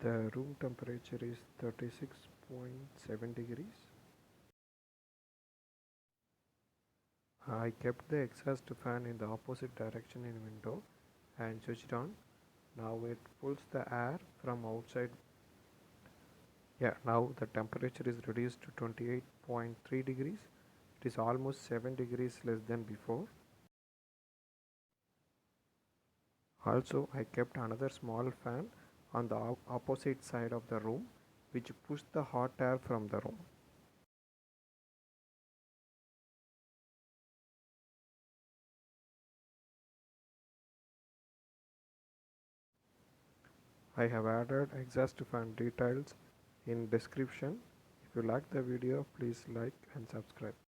The room temperature is 36.7 degrees. I kept the exhaust fan in the opposite direction in window and switched on. Now it pulls the air from outside. Yeah, now the temperature is reduced to 28.3 degrees. It is almost 7 degrees less than before. Also, I kept another small fan on the opposite side of the room, which pushed the hot air from the room. I have added exhaust fan details in description. If you like the video, please like and subscribe.